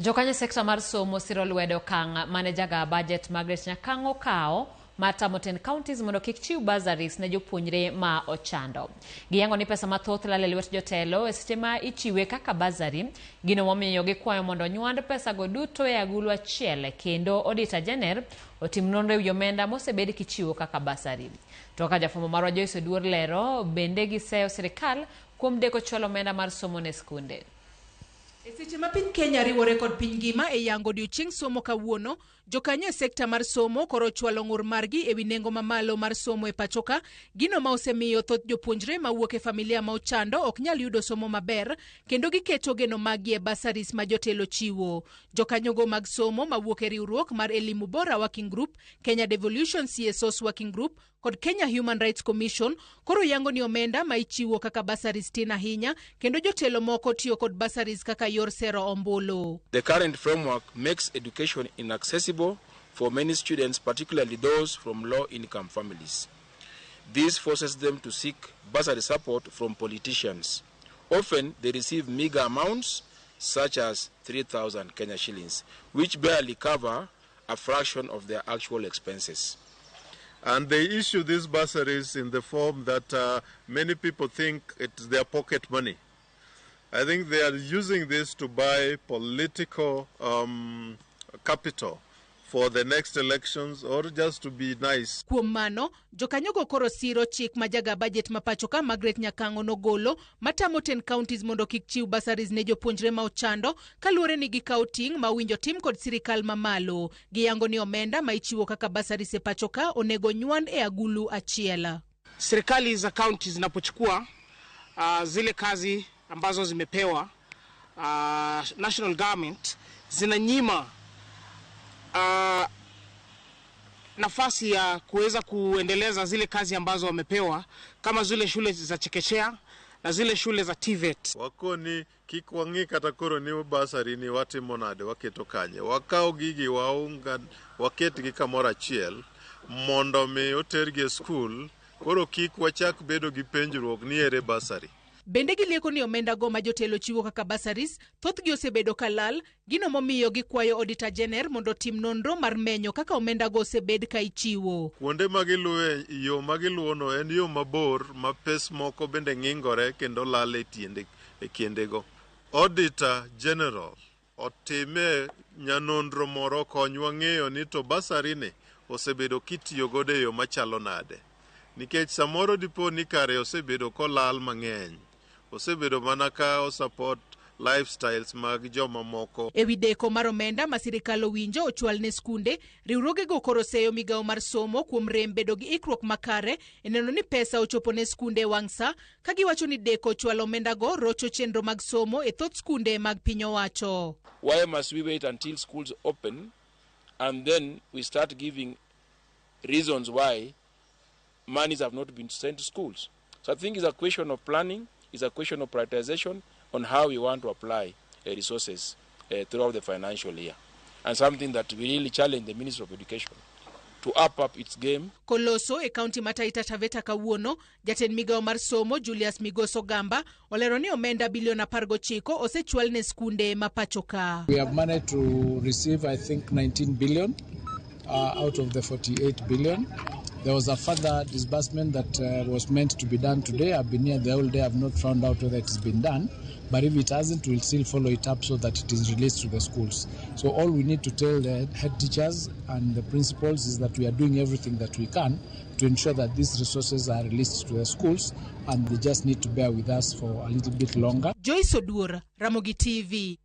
Jokanyo sekta mar somo siro lwedo kang' manejaga budget Margaret Nyakango kao matamo 10 counties mondo kik chiw basaris ne jopuonjre ma ochando. Giyango ni pesa mathoth lal e lwet jotelo e seche ma ichiwe kaka basari, gino momiyo gikwayo mondo onywand pesa go duto e agulu achiel kendo Auditor General otim nonro ewi omenda mosebed kichiwo kaka basari. To ka jafwambo marwa Joyce Duor lero bende giseyo sirikal kuom deko chwalo omenda mar somo ne skunde. E seche ma piny Kenya riwore kod piny ngima e yango odiochieng' somo kawuono, jokanyo e sekta mar somo koro chwalo ng'ur margi ewi nengo mamalo mar somo e pachoka, gino ma osemiyo thoth jopuonjre mawuok e familia ma ochando ok nyal yudo somo maber, kendo giketo geno magi e basaris ma jotelo chiwo. Jokanyogo mag somo mawuok e riwruok mar Elimu Bora Working Group, Kenya Devolution CSOs Working Group kod Kenya Human Rights Commission koro yango ni omenda ma ichiwo kaka basaris tin ahinya, kendo jotelo moko tiyo kod basaris kaka yor sero ombulu. The current framework makes education inaccessible for many students, particularly those from low-income families. This forces them to seek bursary support from politicians. Often, they receive meager amounts, such as 3,000 Kenya shillings, which barely cover a fraction of their actual expenses. And they issue these bursaries in the form that many people think it's their pocket money. I think they are using this to buy political capital for the next elections or just to be nice. Kuom mano, jokanyogo koro siro chik majaga budget mapachoka Margaret Nyakango nogolo matamo 10 counties mondo kik chiw basaris ne jopuonjre ma ochando kaluwore ni gikawo ting' ma winjo tim kod sirikal mamalo. Giyango ni omenda ma ichiwo kaka basaris e pachoka onego onywand e agulu achiel. Serikali za counties zinapochukua zile kazi ambazo zimepewa national government zinanyima nafasi ya kuweza kuendeleza zile kazi ambazo wamepewa kama zile shule za chekechea na zile shule za TVET. Wakoni kikwangi katakoro ni basari ni wati monade waketo kanye. Wakao gigi waunga waketi kikamora chiel mondo me oterge school koro kik wachak bedo gi penjruok ni ere basari. Bende gilieko ni omenda go ma jotelo chiwo kaka basaris, thoth gi osebedo kalal, gino momiyo gikwayo Auditor General mondo tim nonro mar menyo kaka omenda go osebed ka ichiwo. Kuonde magiluwe yo magiluwono en yo mabor ma pes moko bende ng'ingore kendo lal e kiendego. Auditor General otime nyanonro moro konywa ng'eyo ni to basari ne osebedo kitiyo godo e yo machalo nade. Nikech samoro dipo ni kare osebedo kolal mang'eny. Osebedo mana ka o support lifestyles mag joma moko. Ewi deko mar omenda ma sirikal owinjo ochwal ne skunde, riwruogego koro seyo migawo mar somo kuom rem bedo gi ikruok makare e neno ni pesa ochopo ne skunde wang' sa, ka giwacho ni deko chwalo omenda go rocho chenro mag somo e thoth skunde mag piny owacho. Why must we wait until schools open and then we start giving reasons why monies have not been sent to schools? So I think it's a question of planning, it's a question of prioritization on how we want to apply resources throughout the financial year. And something that we really challenge the Ministry of Education to up its game. Koloso e kaunti ma Taita Taveta kawuono, jatend migawo mar somo Julius Migoso Gamba olero ni omenda bilion 19 osechwal ne skunde ma pachoka. We have managed to receive, I think, 19 billion out of the 48 billion. There was a further disbursement that was meant to be done today. I've been here the whole day. I've not found out whether it's been done. But if it hasn't, we'll still follow it up so that it is released to the schools. So all we need to tell the head teachers and the principals is that we are doing everything that we can to ensure that these resources are released to the schools, and they just need to bear with us for a little bit longer. Joyce Duor, Ramogi TV.